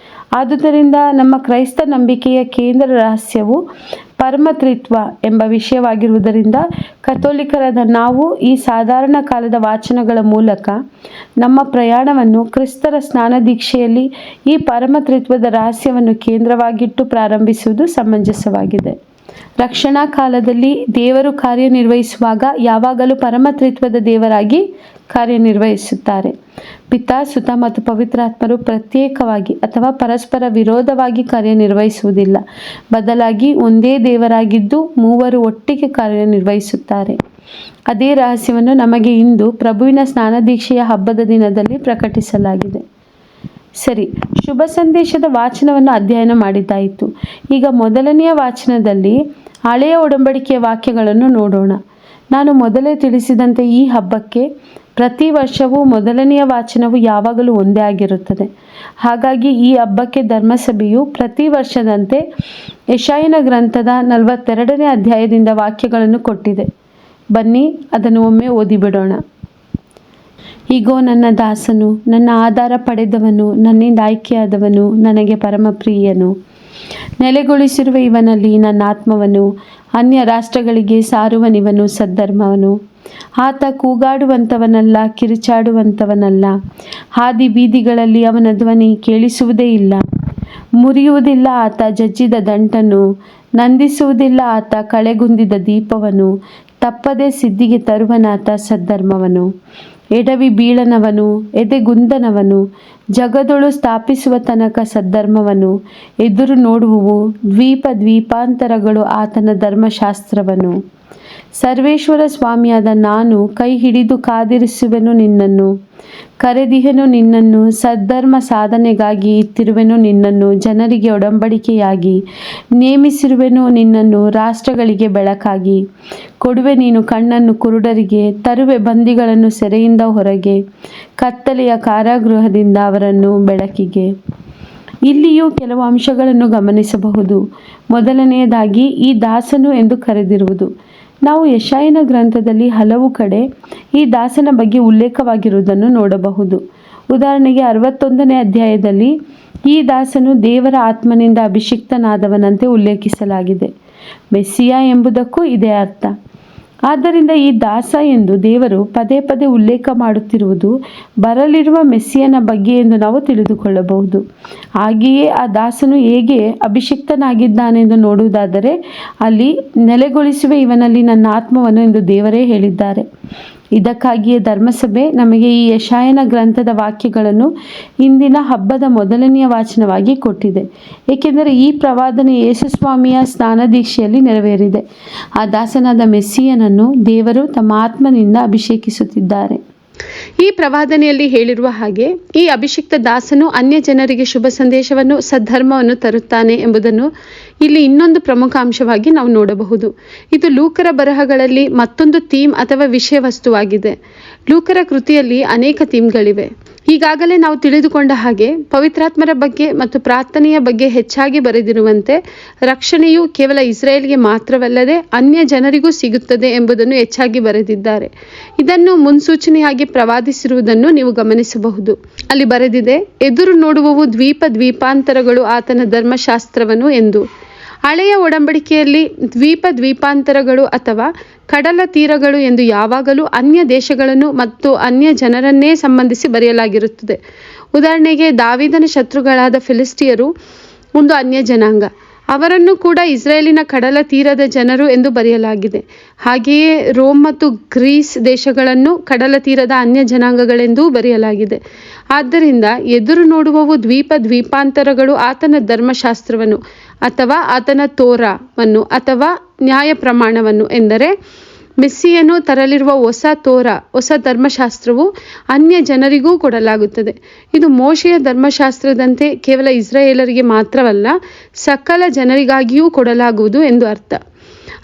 ಆದುದರಿಂದ ನಮ್ಮ ಕ್ರೈಸ್ತ ನಂಬಿಕೆಯ ಕೇಂದ್ರ ರಹಸ್ಯವು ಪರಮತ್ರಿತ್ವ ಎಂಬ ವಿಷಯವಾಗಿರುವುದರಿಂದ ಕಥೋಲಿಕರಾದ ನಾವು ಈ ಸಾಧಾರಣ ಕಾಲದ ವಾಚನಗಳ ಮೂಲಕ ನಮ್ಮ ಪ್ರಯಾಣವನ್ನು ಕ್ರಿಸ್ತರ ಸ್ನಾನದೀಕ್ಷೆಯಲ್ಲಿ ಈ ಪರಮತ್ರಿತ್ವದ ರಹಸ್ಯವನ್ನು ಕೇಂದ್ರವಾಗಿಟ್ಟು ಪ್ರಾರಂಭಿಸುವುದು ಸಮಂಜಸವಾಗಿದೆ. ರಕ್ಷಣಾ ಕಾಲದಲ್ಲಿ ದೇವರು ಕಾರ್ಯನಿರ್ವಹಿಸುವಾಗ ಯಾವಾಗಲೂ ಪರಮತ್ರಿತ್ವದ ದೇವರಾಗಿ ಕಾರ್ಯನಿರ್ವಹಿಸುತ್ತಾರೆ. ಪಿತಾ, ಸುತ ಮತ್ತು ಪವಿತ್ರಾತ್ಮರು ಪ್ರತ್ಯೇಕವಾಗಿ ಅಥವಾ ಪರಸ್ಪರ ವಿರೋಧವಾಗಿ ಕಾರ್ಯನಿರ್ವಹಿಸುವುದಿಲ್ಲ. ಬದಲಾಗಿ ಒಂದೇ ದೇವರಾಗಿದ್ದು ಮೂವರು ಒಟ್ಟಿಗೆ ಕಾರ್ಯನಿರ್ವಹಿಸುತ್ತಾರೆ. ಅದೇ ರಹಸ್ಯವನ್ನು ನಮಗೆ ಇಂದು ಪ್ರಭುವಿನ ಸ್ನಾನದೀಕ್ಷೆಯ ಹಬ್ಬದ ದಿನದಲ್ಲಿ ಪ್ರಕಟಿಸಲಾಗಿದೆ. ಸರಿ, ಶುಭ ಸಂದೇಶದ ವಾಚನವನ್ನು ಅಧ್ಯಯನ ಮಾಡಿದ್ದಾಯಿತು. ಈಗ ಮೊದಲನೆಯ ವಾಚನದಲ್ಲಿ ಹಳೆಯ ಒಡಂಬಡಿಕೆಯ ವಾಕ್ಯಗಳನ್ನು ನೋಡೋಣ. ನಾನು ಮೊದಲೇ ತಿಳಿಸಿದಂತೆ ಈ ಹಬ್ಬಕ್ಕೆ ಪ್ರತಿ ವರ್ಷವೂ ಮೊದಲನೆಯ ವಾಚನವು ಯಾವಾಗಲೂ ಒಂದೇ ಆಗಿರುತ್ತದೆ. ಹಾಗಾಗಿ ಈ ಹಬ್ಬಕ್ಕೆ ಧರ್ಮಸಭೆಯು ಪ್ರತಿ ವರ್ಷದಂತೆ ಯೆಶಾಯನ ಗ್ರಂಥದ 42ನೇ ಅಧ್ಯಾಯದಿಂದ ವಾಕ್ಯಗಳನ್ನು ಕೊಟ್ಟಿದೆ. ಬನ್ನಿ ಅದನ್ನು ಒಮ್ಮೆ ಓದಿಬಿಡೋಣ. ಈಗೋ ನನ್ನ ದಾಸನು, ನನ್ನ ಆಧಾರ ಪಡೆದವನು, ನನ್ನಿಂದ ಆಯ್ಕೆಯಾದವನು, ನನಗೆ ಪರಮಪ್ರಿಯನು. ನೆಲೆಗೊಳಿಸಿರುವ ಇವನಲ್ಲಿ ನನ್ನ ಆತ್ಮವನು, ಅನ್ಯ ರಾಷ್ಟ್ರಗಳಿಗೆ ಸಾರುವನಿವನು ಸದ್ಧರ್ಮವನು. ಆತ ಕೂಗಾಡುವಂಥವನಲ್ಲ, ಕಿರುಚಾಡುವಂಥವನಲ್ಲ. ಹಾದಿ ಬೀದಿಗಳಲ್ಲಿ ಅವನ ಧ್ವನಿ ಕೇಳಿಸುವುದೇ ಇಲ್ಲ. ಮುರಿಯುವುದಿಲ್ಲ ಆತ ಜಜ್ಜಿದ ದಂಟನ್ನು, ನಂದಿಸುವುದಿಲ್ಲ ಆತ ಕಳೆಗುಂದಿದ ದೀಪವನ್ನು. ತಪ್ಪದೆ ಸಿದ್ಧಿಗೆ ತರುವನಾತ ಸದ್ಧರ್ಮವನು. ಎಡವಿ ಬೀಳನವನು, ಎದೆಗುಂದನವನು. ಜಗದೊಳು ಸ್ಥಾಪಿಸುವ ತನಕ ಸದ್ಧರ್ಮವನು. ಎದುರು ನೋಡುವುವು ದ್ವೀಪಾಂತರಗಳು ಆತನ ಧರ್ಮಶಾಸ್ತ್ರವನ್ನು. ಸರ್ವೇಶ್ವರ ಸ್ವಾಮಿಯಾದ ನಾನು ಕೈ ಹಿಡಿದು ಕಾದಿರಿಸುವೆನು ನಿನ್ನನ್ನು. ಕರೆದಿಹೆನು ನಿನ್ನನ್ನು, ಸದ್ಧರ್ಮ ಸಾಧನೆಗಾಗಿ ಇತ್ತಿರುವೆನು ನಿನ್ನನ್ನು. ಜನರಿಗೆ ಒಡಂಬಡಿಕೆಯಾಗಿ ನೇಮಿಸಿರುವೆನು ನಿನ್ನನ್ನು, ರಾಷ್ಟ್ರಗಳಿಗೆ ಬೆಳಕಾಗಿ. ಕೊಡುವೆ ನೀನು ಕಣ್ಣನ್ನು ಕುರುಡರಿಗೆ, ತರುವೆ ಬಂದಿಗಳನ್ನು ಸೆರೆಯಿಂದ ಹೊರಗೆ, ಕತ್ತಲೆಯ ಕಾರಾಗೃಹದಿಂದ ಅವರನ್ನು ಬೆಳಕಿಗೆ. ಇಲ್ಲಿಯೂ ಕೆಲವು ಅಂಶಗಳನ್ನು ಗಮನಿಸಬಹುದು. ಮೊದಲನೆಯದಾಗಿ ಈ ದಾಸನು ಎಂದು ಕರೆದಿರುವುದು. ನಾವು ಯೆಶಾಯನ ಗ್ರಂಥದಲ್ಲಿ ಹಲವು ಕಡೆ ಈ ದಾಸನ ಬಗ್ಗೆ ಉಲ್ಲೇಖವಾಗಿರುವುದನ್ನು ನೋಡಬಹುದು. ಉದಾಹರಣೆಗೆ 61ನೇ ಅಧ್ಯಾಯದಲ್ಲಿ ಈ ದಾಸನು ದೇವರ ಆತ್ಮನಿಂದ ಅಭಿಷಿಕ್ತನಾದವನಂತೆ ಉಲ್ಲೇಖಿಸಲಾಗಿದೆ. ಮೆಸ್ಸಿಯ ಎಂಬುದಕ್ಕೂ ಇದೇ ಅರ್ಥ. ಆದ್ದರಿಂದ ಈ ದಾಸ ಎಂದು ದೇವರು ಪದೇ ಪದೇ ಉಲ್ಲೇಖ ಮಾಡುತ್ತಿರುವುದು ಬರಲಿರುವ ಮೆಸ್ಸಿಯನ ಬಗ್ಗೆ ಎಂದು ನಾವು ತಿಳಿದುಕೊಳ್ಳಬಹುದು. ಹಾಗೆಯೇ ಆ ದಾಸನು ಹೇಗೆ ಅಭಿಷಿಕ್ತನಾಗಿದ್ದಾನೆಂದು ನೋಡುವುದಾದರೆ ಅಲ್ಲಿ ನೆಲೆಗೊಳಿಸುವ ಇವನಲ್ಲಿ ನನ್ನ ಆತ್ಮವನ್ನು ಎಂದು ದೇವರೇ ಹೇಳಿದ್ದಾರೆ. ಇದಕ್ಕಾಗಿಯೇ ಧರ್ಮಸಭೆ ನಮಗೆ ಈ ಯೆಶಾಯನ ಗ್ರಂಥದ ವಾಕ್ಯಗಳನ್ನು ಇಂದಿನ ಹಬ್ಬದ ಮೊದಲನೆಯ ವಾಚನವಾಗಿ ಕೊಟ್ಟಿದೆ. ಏಕೆಂದರೆ ಈ ಪ್ರವಾದನೆ ಯೇಸುಸ್ವಾಮಿಯ ಸ್ನಾನದೀಕ್ಷೆಯಲ್ಲಿ ನೆರವೇರಿದೆ. ಆ ದಾಸನಾದ ಮೆಸ್ಸಿಯನನ್ನು ದೇವರು ತಮ್ಮ ಆತ್ಮನಿಂದ ಅಭಿಷೇಕಿಸುತ್ತಿದ್ದಾರೆ. ಈ ಪ್ರವಾದನೆಯಲ್ಲಿ ಹೇಳಿರುವ ಹಾಗೆ ಈ ಅಭಿಷಿಕ್ತ ದಾಸನು ಅನ್ಯ ಜನರಿಗೆ ಶುಭ ಸಂದೇಶವನ್ನು, ಸದ್ಧರ್ಮವನ್ನು ತರುತ್ತಾನೆ ಎಂಬುದನ್ನು ಇಲ್ಲಿ ಇನ್ನೊಂದು ಪ್ರಮುಖ ಅಂಶವಾಗಿ ನಾವು ನೋಡಬಹುದು. ಇದು ಲೂಕರ ಬರಹಗಳಲ್ಲಿ ಮತ್ತೊಂದು ಥೀಮ್ ಅಥವಾ ವಿಷಯ ವಸ್ತುವಾಗಿದೆ. ಲೂಕರ ಕೃತಿಯಲ್ಲಿ ಅನೇಕ ಥೀಮ್ಗಳಿವೆ. ಈಗಾಗಲೇ ನಾವು ತಿಳಿದುಕೊಂಡ ಹಾಗೆ ಪವಿತ್ರಾತ್ಮರ ಬಗ್ಗೆ ಮತ್ತು ಪ್ರಾರ್ಥನೆಯ ಬಗ್ಗೆ ಹೆಚ್ಚಾಗಿ ಬರೆದಿರುವಂತೆ ರಕ್ಷಣೆಯು ಕೇವಲ ಇಸ್ರೇಲ್ಗೆ ಮಾತ್ರವಲ್ಲದೆ ಅನ್ಯ ಜನರಿಗೂ ಸಿಗುತ್ತದೆ ಎಂಬುದನ್ನು ಹೆಚ್ಚಾಗಿ ಬರೆದಿದ್ದಾರೆ. ಇದನ್ನು ಮುನ್ಸೂಚನೆಯಾಗಿ ಪ್ರವಾದಿಸಿರುವುದನ್ನು ನೀವು ಗಮನಿಸಬಹುದು. ಅಲ್ಲಿ ಬರೆದಿದೆ, ಎದುರು ನೋಡುವವು ದ್ವೀಪಾಂತರಗಳು ಆತನ ಧರ್ಮಶಾಸ್ತ್ರವನ್ನು ಎಂದು. ಹಳೆಯ ಒಡಂಬಡಿಕೆಯಲ್ಲಿ ದ್ವೀಪಾಂತರಗಳು ಅಥವಾ ಕಡಲ ತೀರಗಳು ಎಂದು ಯಾವಾಗಲೂ ಅನ್ಯ ದೇಶಗಳನ್ನು ಮತ್ತು ಅನ್ಯ ಜನರನ್ನೇ ಸಂಬಂಧಿಸಿ ಬರೆಯಲಾಗಿರುತ್ತದೆ. ಉದಾಹರಣೆಗೆ ದಾವೀದನ ಶತ್ರುಗಳಾದ ಫಿಲಿಸ್ಟಿಯರು ಒಂದು ಅನ್ಯ ಜನಾಂಗ. ಅವರನ್ನು ಕೂಡ ಇಸ್ರೇಲಿನ ಕಡಲ ತೀರದ ಜನರು ಎಂದು ಬರೆಯಲಾಗಿದೆ. ಹಾಗೆಯೇ ರೋಮ್ ಮತ್ತು ಗ್ರೀಸ್ ದೇಶಗಳನ್ನು ಕಡಲ ತೀರದ ಅನ್ಯ ಜನಾಂಗಗಳೆಂದೂ ಬರೆಯಲಾಗಿದೆ. ಆದ್ದರಿಂದ ಎದುರು ನೋಡುವವು ದ್ವೀಪಾಂತರಗಳು ಆತನ ಧರ್ಮಶಾಸ್ತ್ರವನ್ನು ಅಥವಾ ಆತನ ತೋರಾವನ್ನು ಅಥವಾ ನ್ಯಾಯ ಪ್ರಮಾಣವನ್ನು ಎಂದರೆ ಮೆಸ್ಸಿಯನು ತರಲಿರುವ ಹೊಸ ಧರ್ಮಶಾಸ್ತ್ರವು ಅನ್ಯ ಜನರಿಗೂ ಕೊಡಲಾಗುತ್ತದೆ. ಇದು ಮೋಶೆಯ ಧರ್ಮಶಾಸ್ತ್ರದಂತೆ ಕೇವಲ ಇಸ್ರಾಯೇಲರಿಗೆ ಮಾತ್ರವಲ್ಲ, ಸಕಲ ಜನರಿಗಾಗಿಯೂ ಕೊಡಲಾಗುವುದು ಎಂದು ಅರ್ಥ.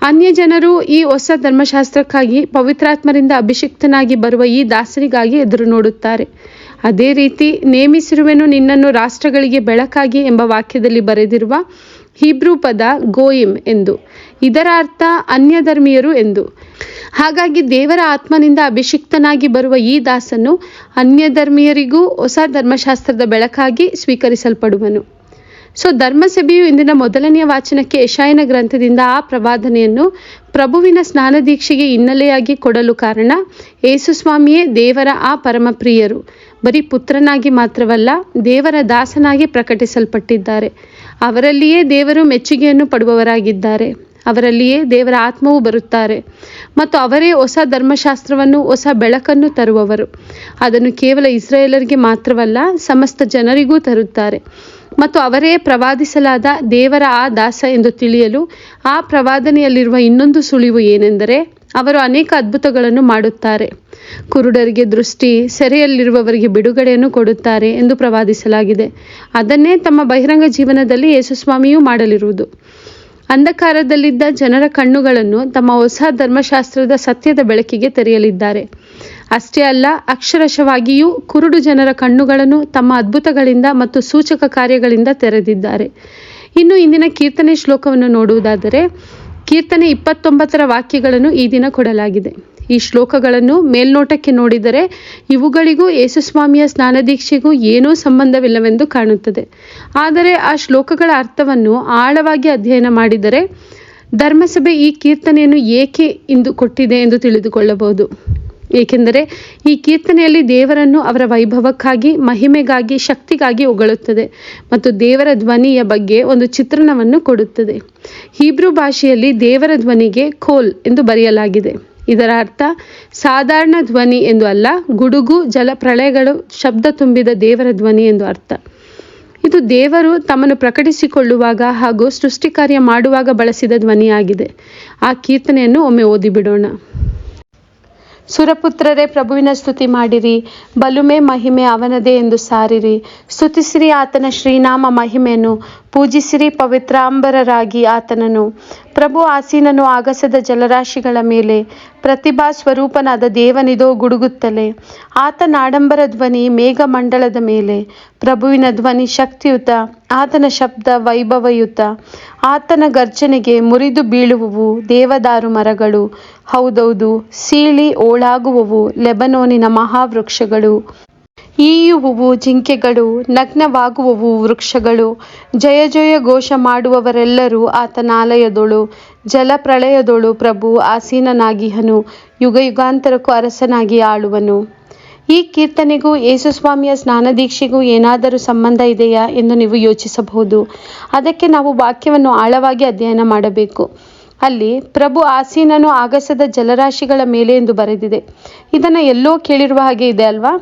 ಅನ್ಯ ಜನರು ಈ ಹೊಸ ಧರ್ಮಶಾಸ್ತ್ರಕ್ಕಾಗಿ ಪವಿತ್ರಾತ್ಮರಿಂದ ಅಭಿಷಿಕ್ತನಾಗಿ ಬರುವ ಈ ದಾಸನಿಗಾಗಿ ಎದುರು ನೋಡುತ್ತಾರೆ. ಅದೇ ರೀತಿ ನೇಮಿಸಿರುವೆನು ನಿನ್ನನ್ನು ರಾಷ್ಟ್ರಗಳಿಗೆ ಬೆಳಕಾಗಿ ಎಂಬ ವಾಕ್ಯದಲ್ಲಿ ಬರೆದಿರುವ ಹೀಬ್ರೂ ಪದ ಗೋಯಿಮ್ ಎಂದು, ಇದರ ಅರ್ಥ ಅನ್ಯಧರ್ಮೀಯರು ಎಂದು. ಹಾಗಾಗಿ ದೇವರ ಆತ್ಮನಿಂದ ಅಭಿಷಿಕ್ತನಾಗಿ ಬರುವ ಈ ದಾಸನು ಅನ್ಯಧರ್ಮೀಯರಿಗೂ ಹೊಸ ಧರ್ಮಶಾಸ್ತ್ರದ ಬೆಳಕಾಗಿ ಸ್ವೀಕರಿಸಲ್ಪಡುವನು. ಧರ್ಮಸಭೆಯು ಇಂದಿನ ಮೊದಲನೆಯ ವಾಚನಕ್ಕೆ ಯೆಶಾಯನ ಗ್ರಂಥದಿಂದ ಆ ಪ್ರವಾದನೆಯನ್ನು ಪ್ರಭುವಿನ ಸ್ನಾನದೀಕ್ಷೆಗೆ ಹಿನ್ನೆಲೆಯಾಗಿ ಕೊಡಲು ಕಾರಣ, ಯೇಸುಸ್ವಾಮಿಯೇ ದೇವರ ಆ ಪರಮಪ್ರಿಯರು ಬರೀ ಪುತ್ರನಾಗಿ ಮಾತ್ರವಲ್ಲ, ದೇವರ ದಾಸನಾಗಿ ಪ್ರಕಟಿಸಲ್ಪಟ್ಟಿದ್ದಾರೆ. ಅವರಲ್ಲಿಯೇ ದೇವರು ಮೆಚ್ಚುಗೆಯನ್ನು ಪಡುವವರಾಗಿದ್ದಾರೆ. ಅವರಲ್ಲಿಯೇ ದೇವರ ಆತ್ಮವು ಬರುತ್ತಾರೆ ಮತ್ತು ಅವರೇ ಹೊಸ ಧರ್ಮಶಾಸ್ತ್ರವನ್ನು, ಹೊಸ ಬೆಳಕನ್ನು ತರುವವರು. ಅದನ್ನು ಕೇವಲ ಇಸ್ರಾಯೇಲರಿಗೆ ಮಾತ್ರವಲ್ಲ, ಸಮಸ್ತ ಜನರಿಗೂ ತರುತ್ತಾರೆ. ಮತ್ತು ಅವರೇ ಪ್ರವಾದಿಸಲಾದ ದೇವರ ಆ ದಾಸ ಎಂದು ತಿಳಿಯಲು ಆ ಪ್ರವಾದನೆಯಲ್ಲಿರುವ ಇನ್ನೊಂದು ಸುಳಿವು ಏನೆಂದರೆ, ಅವರು ಅನೇಕ ಅದ್ಭುತಗಳನ್ನು ಮಾಡುತ್ತಾರೆ. ಕುರುಡರಿಗೆ ದೃಷ್ಟಿ, ಸೆರೆಯಲ್ಲಿರುವವರಿಗೆ ಬಿಡುಗಡೆಯನ್ನು ಕೊಡುತ್ತಾರೆ ಎಂದು ಪ್ರವಾದಿಸಲಾಗಿದೆ. ಅದನ್ನೇ ತಮ್ಮ ಬಹಿರಂಗ ಜೀವನದಲ್ಲಿ ಯೇಸುಸ್ವಾಮಿಯೂ ಮಾಡಲಿರುವುದು. ಅಂಧಕಾರದಲ್ಲಿದ್ದ ಜನರ ಕಣ್ಣುಗಳನ್ನು ತಮ್ಮ ಹೊಸ ಧರ್ಮಶಾಸ್ತ್ರದ ಸತ್ಯದ ಬೆಳಕಿಗೆ ತೆರೆಯಲಿದ್ದಾರೆ. ಅಷ್ಟೇ ಅಲ್ಲ, ಅಕ್ಷರಶವಾಗಿಯೂ ಕುರುಡು ಜನರ ಕಣ್ಣುಗಳನ್ನು ತಮ್ಮ ಅದ್ಭುತಗಳಿಂದ ಮತ್ತು ಸೂಚಕ ಕಾರ್ಯಗಳಿಂದ ತೆರೆದಿದ್ದಾರೆ. ಇನ್ನು ಇಂದಿನ ಕೀರ್ತನೆ ಶ್ಲೋಕವನ್ನು ನೋಡುವುದಾದರೆ, ಕೀರ್ತನೆ 29 ವಾಕ್ಯಗಳನ್ನು ಈ ದಿನ ಕೊಡಲಾಗಿದೆ. ಈ ಶ್ಲೋಕಗಳನ್ನು ಮೇಲ್ನೋಟಕ್ಕೆ ನೋಡಿದರೆ ಇವುಗಳಿಗೂ ಯೇಸುಸ್ವಾಮಿಯ ಸ್ನಾನದೀಕ್ಷೆಗೂ ಏನೂ ಸಂಬಂಧವಿಲ್ಲವೆಂದು ಕಾಣುತ್ತದೆ. ಆದರೆ ಆ ಶ್ಲೋಕಗಳ ಅರ್ಥವನ್ನು ಆಳವಾಗಿ ಅಧ್ಯಯನ ಮಾಡಿದರೆ ಧರ್ಮಸಭೆ ಈ ಕೀರ್ತನೆಯನ್ನು ಏಕೆ ಇಂದು ಕೊಟ್ಟಿದೆ ಎಂದು ತಿಳಿದುಕೊಳ್ಳಬಹುದು. ಏಕೆಂದರೆ ಈ ಕೀರ್ತನೆಯಲ್ಲಿ ದೇವರನ್ನು ಅವರ ವೈಭವಕ್ಕಾಗಿ, ಮಹಿಮೆಗಾಗಿ, ಶಕ್ತಿಗಾಗಿ ಹೊಗಳುತ್ತದೆ ಮತ್ತು ದೇವರ ಧ್ವನಿಯ ಬಗ್ಗೆ ಒಂದು ಚಿತ್ರಣವನ್ನು ಕೊಡುತ್ತದೆ. ಹೀಬ್ರೂ ಭಾಷೆಯಲ್ಲಿ ದೇವರ ಧ್ವನಿಗೆ ಕೋಲ್ ಎಂದು ಬರೆಯಲಾಗಿದೆ. ಇದರ ಅರ್ಥ ಸಾಧಾರಣ ಧ್ವನಿ ಎಂದು ಅಲ್ಲ, ಗುಡುಗು, ಜಲಪ್ರಳಯಗಳು, ಶಬ್ದ ತುಂಬಿದ ದೇವರ ಧ್ವನಿ ಎಂದು ಅರ್ಥ. ಇದು ದೇವರು ತಮ್ಮನ್ನು ಪ್ರಕಟಿಸಿಕೊಳ್ಳುವಾಗ ಹಾಗೂ ಸೃಷ್ಟಿ ಕಾರ್ಯ ಮಾಡುವಾಗ ಬಳಸಿದ ಧ್ವನಿಯಾಗಿದೆ. ಆ ಕೀರ್ತನೆಯನ್ನು ಒಮ್ಮೆ ಓದಿಬಿಡೋಣ. ಸುರಪುತ್ರರೇ, ಪ್ರಭುವಿನ ಸ್ತುತಿ ಮಾಡಿರಿ, ಬಲುಮೆ ಮಹಿಮೆ ಅವನದೇ ಎಂದು ಸಾರಿರಿ. ಸ್ತುತಿಸಿರಿ ಆತನ ಶ್ರೀನಾಮ ಮಹಿಮೆಯನ್ನು, ಪೂಜಿಸಿರಿ ಪವಿತ್ರಾಂಬರರಾಗಿ ಆತನನ್ನು. ಪ್ರಭು ಆಸೀನನು ಆಗಸದ ಜಲರಾಶಿಗಳ ಮೇಲೆ, ಪ್ರತಿಭಾ ಸ್ವರೂಪನಾದ ದೇವನಿದೋ ಗುಡುಗುತ್ತಲೇ. ಆತನ ಆಡಂಬರ ಧ್ವನಿ ಮೇಘಮಂಡಲದ ಮೇಲೆ. ಪ್ರಭುವಿನ ಧ್ವನಿ ಶಕ್ತಿಯುತ, ಆತನ ಶಬ್ದ ವೈಭವಯುತ. ಆತನ ಗರ್ಜನೆಗೆ ಮುರಿದು ಬೀಳುವುವು ದೇವದಾರು ಮರಗಳು, ಹೌದೌದು, ಸೀಳಿ ಓಳಾಗುವವು ಲೆಬನೋನಿನ ಮಹಾವೃಕ್ಷಗಳು. ಈಯುವುವು ಜಿಂಕೆಗಳು, ನಗ್ನವಾಗುವವು ವೃಕ್ಷಗಳು. ಜಯ ಜಯ ಘೋಷ ಮಾಡುವವರೆಲ್ಲರೂ ಆತನ ಆಲಯದೊಳು. ಜಲಪ್ರಳಯದೊಳು ಪ್ರಭು ಆಸೀನನಾಗಿಹನು, ಯುಗ ಯುಗಾಂತರಕ್ಕೂ ಅರಸನಾಗಿ ಆಳುವನು. ಈ ಕೀರ್ತನೆಗೂ ಯೇಸುಸ್ವಾಮಿಯ ಸ್ನಾನದೀಕ್ಷೆಗೂ ಏನಾದರೂ ಸಂಬಂಧ ಇದೆಯಾ ಎಂದು ನೀವು ಯೋಚಿಸಬಹುದು. ಅದಕ್ಕೆ ನಾವು ವಾಕ್ಯವನ್ನು ಆಳವಾಗಿ ಅಧ್ಯಯನ ಮಾಡಬೇಕು. ಅಲ್ಲಿ ಪ್ರಭು ಆಸೀನನು ಆಗಸದ ಜಲರಾಶಿಗಳ ಮೇಲೆ ಎಂದು ಬರೆದಿದೆ. ಇದನ್ನು ಎಲ್ಲೋ ಕೇಳಿರುವ ಹಾಗೆ ಇದೆ ಅಲ್ವಾ?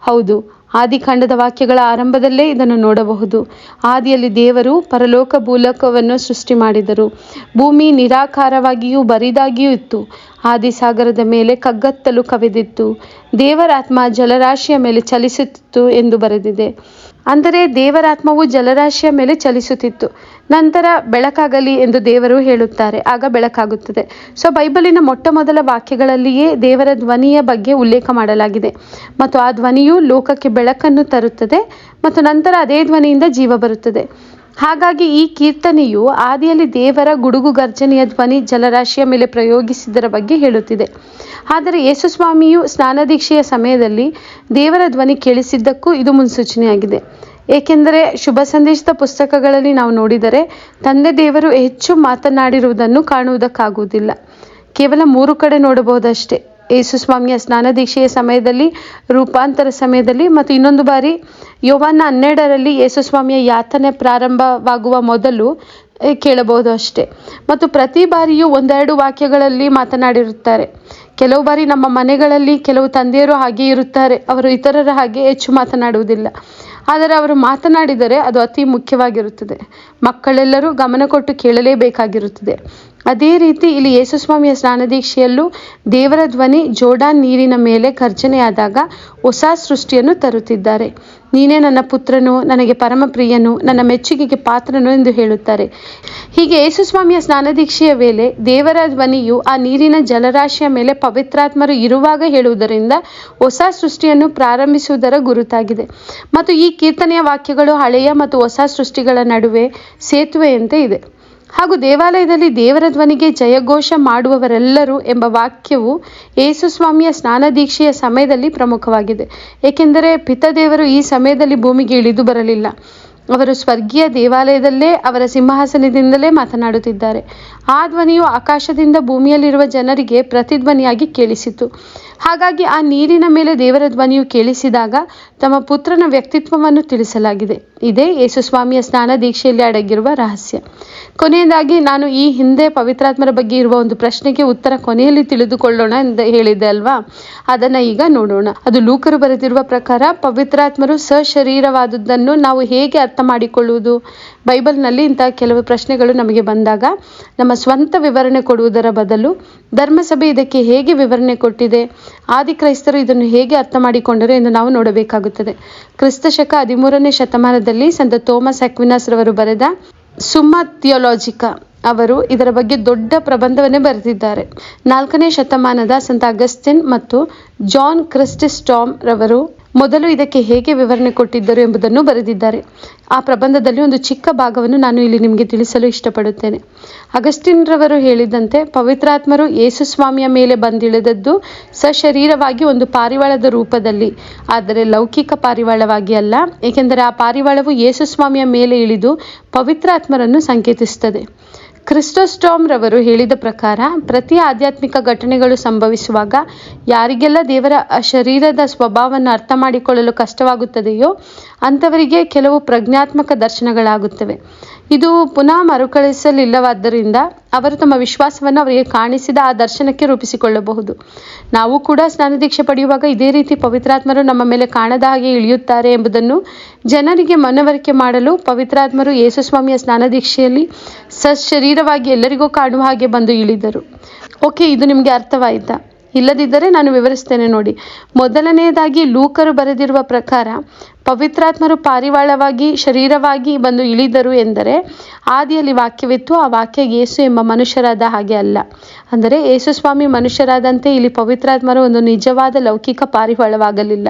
ಹೌದು, ಆದಿಕಾಂಡದ ವಾಕ್ಯಗಳ ಆರಂಭದಲ್ಲೇ ಇದನ್ನು ನೋಡಬಹುದು. ಆದಿಯಲ್ಲಿ ದೇವರು ಪರಲೋಕ ಭೂಲೋಕವನ್ನು ಸೃಷ್ಟಿ ಮಾಡಿದರು. ಭೂಮಿ ನಿರಾಕಾರವಾಗಿಯೂ ಬರಿದಾಗಿಯೂ ಇತ್ತು. ಆದಿಸಾಗರದ ಮೇಲೆ ಕಗ್ಗತ್ತಲು ಕವಿದಿತ್ತು. ದೇವರಾತ್ಮ ಜಲರಾಶಿಯ ಮೇಲೆ ಚಲಿಸುತ್ತಿತ್ತು ಎಂದು ಬರೆದಿದೆ. ಅಂದರೆ ದೇವರಾತ್ಮವು ಜಲರಾಶಿಯ ಮೇಲೆ ಚಲಿಸುತ್ತಿತ್ತು. ನಂತರ ಬೆಳಕಾಗಲಿ ಎಂದು ದೇವರು ಹೇಳುತ್ತಾರೆ, ಆಗ ಬೆಳಕಾಗುತ್ತದೆ. ಬೈಬಲಿನ ಮೊಟ್ಟ ಮೊದಲ ವಾಕ್ಯಗಳಲ್ಲಿಯೇ ದೇವರ ಧ್ವನಿಯ ಬಗ್ಗೆ ಉಲ್ಲೇಖ ಮಾಡಲಾಗಿದೆ ಮತ್ತು ಆ ಧ್ವನಿಯು ಲೋಕಕ್ಕೆ ಬೆಳಕನ್ನು ತರುತ್ತದೆ ಮತ್ತು ನಂತರ ಅದೇ ಧ್ವನಿಯಿಂದ ಜೀವ ಬರುತ್ತದೆ. ಹಾಗಾಗಿ ಈ ಕೀರ್ತನೆಯು ಆದಿಯಲ್ಲಿ ದೇವರ ಗುಡುಗು ಗರ್ಜನೆಯ ಧ್ವನಿ ಜಲರಾಶಿಯ ಮೇಲೆ ಪ್ರಯೋಗಿಸಿದರ ಬಗ್ಗೆ ಹೇಳುತ್ತಿದೆ. ಆದರೆ ಯೇಸುಸ್ವಾಮಿಯು ಸ್ನಾನದೀಕ್ಷೆಯ ಸಮಯದಲ್ಲಿ ದೇವರ ಧ್ವನಿ ಕೇಳಿಸಿದ್ದಕ್ಕೂ ಇದು ಮುನ್ಸೂಚನೆಯಾಗಿದೆ. ಏಕೆಂದರೆ ಶುಭ ಸಂದೇಶದ ಪುಸ್ತಕಗಳಲ್ಲಿ ನಾವು ನೋಡಿದರೆ ತಂದೆ ದೇವರು ಹೆಚ್ಚು ಮಾತನಾಡಿರುವುದನ್ನು ಕಾಣುವುದಕ್ಕಾಗುವುದಿಲ್ಲ. ಕೇವಲ 3 ಕಡೆ ನೋಡಬಹುದಷ್ಟೇ. ಯೇಸುಸ್ವಾಮಿಯ ಸ್ನಾನದೀಕ್ಷೆಯ ಸಮಯದಲ್ಲಿ, ರೂಪಾಂತರ ಸಮಯದಲ್ಲಿ ಮತ್ತು ಇನ್ನೊಂದು ಬಾರಿ ಯೋಹಾನ 12ರಲ್ಲಿ ಯೇಸುಸ್ವಾಮಿಯ ಯಾತನೆ ಪ್ರಾರಂಭವಾಗುವ ಮೊದಲು ಕೇಳಬಹುದು ಅಷ್ಟೇ. ಮತ್ತು ಪ್ರತಿ ಬಾರಿಯೂ 1-2 ವಾಕ್ಯಗಳಲ್ಲಿ ಮಾತನಾಡಿರುತ್ತಾರೆ. ಕೆಲವು ಬಾರಿ ನಮ್ಮ ಮನೆಗಳಲ್ಲಿ ಕೆಲವು ತಂದೆಯರು ಹಾಗೆ ಇರುತ್ತಾರೆ. ಅವರು ಇತರರ ಹಾಗೆ ಹೆಚ್ಚು ಮಾತನಾಡುವುದಿಲ್ಲ. ಆದರೆ ಅವರು ಮಾತನಾಡಿದರೆ ಅದು ಅತಿ ಮುಖ್ಯವಾಗಿರುತ್ತದೆ. ಮಕ್ಕಳೆಲ್ಲರೂ ಗಮನ ಕೊಟ್ಟು ಕೇಳಲೇಬೇಕಾಗಿರುತ್ತದೆ. ಅದೇ ರೀತಿ ಇಲ್ಲಿ ಯೇಸುಸ್ವಾಮಿಯ ಸ್ನಾನದೀಕ್ಷೆಯಲ್ಲೂ ದೇವರ ಧ್ವನಿ ಜೋರ್ಡಾನ್ ನೀರಿನ ಮೇಲೆ ಗರ್ಜನೆಯಾದಾಗ ಹೊಸ ಸೃಷ್ಟಿಯನ್ನು ತರುತ್ತಿದ್ದಾರೆ. ನೀನೇ ನನ್ನ ಪುತ್ರನು, ನನಗೆ ಪರಮಪ್ರಿಯನು, ನನ್ನ ಮೆಚ್ಚುಗೆಗೆ ಪಾತ್ರನು ಎಂದು ಹೇಳುತ್ತಾರೆ. ಹೀಗೆ ಯೇಸುಸ್ವಾಮಿಯ ಸ್ನಾನದೀಕ್ಷೆಯ ವೇಳೆ ದೇವರ ಧ್ವನಿಯು ಆ ನೀರಿನ ಜಲರಾಶಿಯ ಮೇಲೆ ಪವಿತ್ರಾತ್ಮರು ಇರುವಾಗ ಹೇಳುವುದರಿಂದ ಹೊಸ ಸೃಷ್ಟಿಯನ್ನು ಪ್ರಾರಂಭಿಸುವುದರ ಗುರುತಾಗಿದೆ. ಮತ್ತು ಈ ಕೀರ್ತನೆಯ ವಾಕ್ಯಗಳು ಹಳೆಯ ಮತ್ತು ಹೊಸ ಸೃಷ್ಟಿಗಳ ನಡುವೆ ಸೇತುವೆಯಂತೆ ಇದೆ. ಹಾಗೂ ದೇವಾಲಯದಲ್ಲಿ ದೇವರ ಧ್ವನಿಗೆ ಜಯಘೋಷ ಮಾಡುವವರೆಲ್ಲರೂ ಎಂಬ ವಾಕ್ಯವು ಯೇಸುಸ್ವಾಮಿಯ ಸ್ನಾನದೀಕ್ಷೆಯ ಸಮಯದಲ್ಲಿ ಪ್ರಮುಖವಾಗಿದೆ. ಏಕೆಂದರೆ ಪಿತದೇವರು ಈ ಸಮಯದಲ್ಲಿ ಭೂಮಿಗೆ ಇಳಿದು ಬರಲಿಲ್ಲ. ಅವರು ಸ್ವರ್ಗೀಯ ದೇವಾಲಯದಲ್ಲೇ ಅವರ ಸಿಂಹಾಸನದಿಂದಲೇ ಮಾತನಾಡುತ್ತಿದ್ದಾರೆ. ಆ ಧ್ವನಿಯು ಆಕಾಶದಿಂದ ಭೂಮಿಯಲ್ಲಿರುವ ಜನರಿಗೆ ಪ್ರತಿಧ್ವನಿಯಾಗಿ ಕೇಳಿಸಿತು. ಹಾಗಾಗಿ ಆ ನೀರಿನ ಮೇಲೆ ದೇವರ ಧ್ವನಿಯು ಕೇಳಿಸಿದಾಗ ತಮ್ಮ ಪುತ್ರನ ವ್ಯಕ್ತಿತ್ವವನ್ನು ತಿಳಿಸಲಾಗಿದೆ. ಇದೇ ಯೇಸುಸ್ವಾಮಿಯ ಸ್ನಾನ ದೀಕ್ಷೆಯಲ್ಲಿ ಅಡಗಿರುವ ರಹಸ್ಯ. ಕೊನೆಯದಾಗಿ ನಾನು ಈ ಹಿಂದೆ ಪವಿತ್ರಾತ್ಮರ ಬಗ್ಗೆ ಇರುವ ಒಂದು ಪ್ರಶ್ನೆಗೆ ಉತ್ತರ ಕೊನೆಯಲ್ಲಿ ತಿಳಿದುಕೊಳ್ಳೋಣ ಎಂದು ಹೇಳಿದ್ದೆ ಅಲ್ವಾ, ಅದನ್ನ ಈಗ ನೋಡೋಣ. ಅದು ಲೂಕರು ಬರೆದಿರುವ ಪ್ರಕಾರ ಪವಿತ್ರಾತ್ಮರು ಸಶರೀರವಾದುದನ್ನು ನಾವು ಹೇಗೆ ಅರ್ಥ ಮಾಡಿಕೊಳ್ಳುವುದು? ಬೈಬಲ್ನಲ್ಲಿ ಇಂತಹ ಕೆಲವು ಪ್ರಶ್ನೆಗಳು ನಮಗೆ ಬಂದಾಗ ನಮ್ಮ ಸ್ವಂತ ವಿವರಣೆ ಕೊಡುವುದರ ಬದಲು ಧರ್ಮಸಭೆ ಇದಕ್ಕೆ ಹೇಗೆ ವಿವರಣೆ ಕೊಟ್ಟಿದೆ, ಆದಿ ಕ್ರೈಸ್ತರು ಇದನ್ನು ಹೇಗೆ ಅರ್ಥ ಮಾಡಿಕೊಂಡರು ಎಂದು ನಾವು ನೋಡಬೇಕಾಗುತ್ತದೆ. ಕ್ರಿಸ್ತಶಕ 13ನೇ ಶತಮಾನದಲ್ಲಿ ಸಂತ ಥೋಮಸ್ ಅಕ್ವಿನಾಸ್ ರವರು ಬರೆದ ಸುಮ್ಮಾ ಥಿಯೋಲಾಜಿಕಾ ಅವರು ಇದರ ಬಗ್ಗೆ ದೊಡ್ಡ ಪ್ರಬಂಧವನ್ನೇ ಬರೆದಿದ್ದಾರೆ. 4ನೇ ಶತಮಾನದ ಸಂತ ಅಗಸ್ಟಿನ್ ಮತ್ತು ಜಾನ್ ಕ್ರಿಸ್ಟಿಸ್ಟಾಮ್ ರವರು ಮೊದಲು ಇದಕ್ಕೆ ಹೇಗೆ ವಿವರಣೆ ಕೊಟ್ಟಿದ್ದರು ಎಂಬುದನ್ನು ಬರೆದಿದ್ದಾರೆ. ಆ ಪ್ರಬಂಧದಲ್ಲಿ ಒಂದು ಚಿಕ್ಕ ಭಾಗವನ್ನು ನಾನು ಇಲ್ಲಿ ನಿಮಗೆ ತಿಳಿಸಲು ಇಷ್ಟಪಡುತ್ತೇನೆ. ಅಗಸ್ಟಿನ್ ರವರು ಹೇಳಿದಂತೆ ಪವಿತ್ರಾತ್ಮರು ಯೇಸುಸ್ವಾಮಿಯ ಮೇಲೆ ಬಂದಿಳಿದದ್ದು ಸಶರೀರವಾಗಿ ಒಂದು ಪಾರಿವಾಳದ ರೂಪದಲ್ಲಿ, ಆದರೆ ಲೌಕಿಕ ಪಾರಿವಾಳವಾಗಿ ಅಲ್ಲ. ಏಕೆಂದರೆ ಆ ಪಾರಿವಾಳವು ಯೇಸುಸ್ವಾಮಿಯ ಮೇಲೆ ಇಳಿದು ಪವಿತ್ರಾತ್ಮರನ್ನು ಸಂಕೇತಿಸುತ್ತದೆ. ಕ್ರಿಸ್ಟೋಸ್ಟಾಮ್ ರವರು ಹೇಳಿದ ಪ್ರಕಾರ ಪ್ರತಿ ಆಧ್ಯಾತ್ಮಿಕ ಘಟನೆಗಳು ಸಂಭವಿಸುವಾಗ ಯಾರಿಗೆಲ್ಲ ದೇವರ ಶರೀರದ ಸ್ವಭಾವವನ್ನು ಅರ್ಥ ಮಾಡಿಕೊಳ್ಳಲು ಕಷ್ಟವಾಗುತ್ತದೆಯೋ ಅಂಥವರಿಗೆ ಕೆಲವು ಪ್ರಜ್ಞಾತ್ಮಕ ದರ್ಶನಗಳಾಗುತ್ತವೆ. ಇದು ಪುನಃ ಮರುಕಳಿಸಲಿಲ್ಲವಾದ್ದರಿಂದ ಅವರು ತಮ್ಮ ವಿಶ್ವಾಸವನ್ನು ಅವರಿಗೆ ಕಾಣಿಸಿದ ಆ ದರ್ಶನಕ್ಕೆ ರೂಪಿಸಿಕೊಳ್ಳಬಹುದು. ನಾವು ಕೂಡ ಸ್ನಾನದೀಕ್ಷೆ ಪಡೆಯುವಾಗ ಇದೇ ರೀತಿ ಪವಿತ್ರಾತ್ಮರು ನಮ್ಮ ಮೇಲೆ ಕಾಣದ ಹಾಗೆ ಇಳಿಯುತ್ತಾರೆ ಎಂಬುದನ್ನು ಜನರಿಗೆ ಮನವರಿಕೆ ಮಾಡಲು ಪವಿತ್ರಾತ್ಮರು ಯೇಸುಸ್ವಾಮಿಯ ಸ್ನಾನದೀಕ್ಷೆಯಲ್ಲಿ ಸಶರೀರವಾಗಿ ಎಲ್ಲರಿಗೂ ಕಾಣುವ ಹಾಗೆ ಬಂದು ಇಳಿದರು. ಓಕೆ, ಇದು ನಿಮಗೆ ಅರ್ಥವಾಯಿತಾ? ಇಲ್ಲದಿದ್ದರೆ ನಾನು ವಿವರಿಸ್ತೇನೆ ನೋಡಿ. ಮೊದಲನೆಯದಾಗಿ ಲೂಕರು ಬರೆದಿರುವ ಪ್ರಕಾರ ಪವಿತ್ರಾತ್ಮರು ಪಾರಿವಾಳವಾಗಿ ಶರೀರವಾಗಿ ಬಂದು ಇಳಿದರು ಎಂದರೆ ಆದಿಯಲ್ಲಿ ವಾಕ್ಯವಿತ್ತು, ಆ ವಾಕ್ಯ ಯೇಸು ಎಂಬ ಮನುಷ್ಯರಾದ ಹಾಗೆ ಅಲ್ಲ. ಅಂದರೆ ಯೇಸುಸ್ವಾಮಿ ಮನುಷ್ಯರಾದಂತೆ ಇಲ್ಲಿ ಪವಿತ್ರಾತ್ಮರು ಒಂದು ನಿಜವಾದ ಲೌಕಿಕ ಪಾರಿವಾಳವಾಗಲಿಲ್ಲ.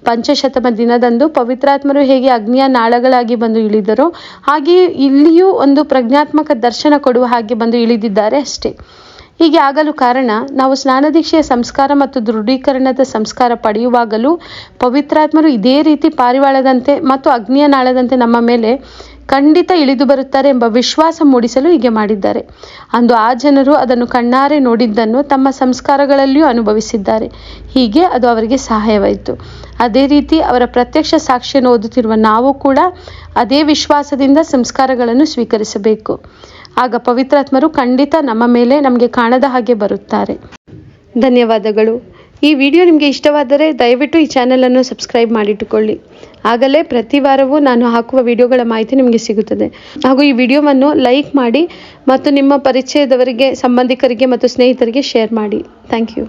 ಪಂಚಶತಮ ದಿನದಂದು ಪವಿತ್ರಾತ್ಮರು ಹೇಗೆ ಅಗ್ನಿಯ ನಾಳಗಳಾಗಿ ಬಂದು ಇಳಿದರೋ ಹಾಗೆಯೇ ಇಲ್ಲಿಯೂ ಒಂದು ಪ್ರಜ್ಞಾತ್ಮಕ ದರ್ಶನ ಕೊಡುವ ಹಾಗೆ ಬಂದು ಇಳಿದಿದ್ದಾರೆ ಅಷ್ಟೇ. ಹೀಗೆ ಆಗಲು ಕಾರಣ ನಾವು ಸ್ನಾನದೀಕ್ಷೆಯ ಸಂಸ್ಕಾರ ಮತ್ತು ದೃಢೀಕರಣದ ಸಂಸ್ಕಾರ ಪಡೆಯುವಾಗಲೂ ಪವಿತ್ರಾತ್ಮರು ಇದೇ ರೀತಿ ಪಾರಿವಾಳದಂತೆ ಮತ್ತು ಅಗ್ನಿಯ ನಾಳದಂತೆ ನಮ್ಮ ಮೇಲೆ ಖಂಡಿತ ಇಳಿದು ಬರುತ್ತಾರೆ ಎಂಬ ವಿಶ್ವಾಸ ಮೂಡಿಸಲು ಹೀಗೆ ಮಾಡಿದ್ದಾರೆ. ಅಂದು ಆ ಜನರು ಅದನ್ನು ಕಣ್ಣಾರೆ ನೋಡಿದ್ದನ್ನು ತಮ್ಮ ಸಂಸ್ಕಾರಗಳಲ್ಲಿಯೂ ಅನುಭವಿಸಿದ್ದಾರೆ. ಹೀಗೆ ಅದು ಅವರಿಗೆ ಸಹಾಯವಾಯಿತು. ಅದೇ ರೀತಿ ಅವರ ಪ್ರತ್ಯಕ್ಷ ಸಾಕ್ಷಿಯನ್ನು ಓದುತ್ತಿರುವ ನಾವು ಕೂಡ ಅದೇ ವಿಶ್ವಾಸದಿಂದ ಸಂಸ್ಕಾರಗಳನ್ನು ಸ್ವೀಕರಿಸಬೇಕು. ಆಗ ಪವಿತ್ರಾತ್ಮರು ಖಂಡಿತ ನಮ್ಮ ಮೇಲೆ ನಮಗೆ ಕಾಣದ ಹಾಗೆ ಬರುತ್ತಾರೆ. ಧನ್ಯವಾದಗಳು. ಈ ವಿಡಿಯೋ ನಿಮಗೆ ಇಷ್ಟವಾದರೆ ದಯವಿಟ್ಟು ಈ ಚಾನಲನ್ನು ಸಬ್ಸ್ಕ್ರೈಬ್ ಮಾಡಿಟ್ಟುಕೊಳ್ಳಿ. ಆಗಲೇ ಪ್ರತಿ ವಾರವೂ ನಾನು ಹಾಕುವ ವಿಡಿಯೋಗಳ ಮಾಹಿತಿ ನಿಮಗೆ ಸಿಗುತ್ತದೆ. ಹಾಗೂ ಈ ವಿಡಿಯೋವನ್ನು ಲೈಕ್ ಮಾಡಿ ಮತ್ತು ನಿಮ್ಮ ಪರಿಚಯದವರಿಗೆ, ಸಂಬಂಧಿಕರಿಗೆ ಮತ್ತು ಸ್ನೇಹಿತರಿಗೆ ಶೇರ್ ಮಾಡಿ. Thank you.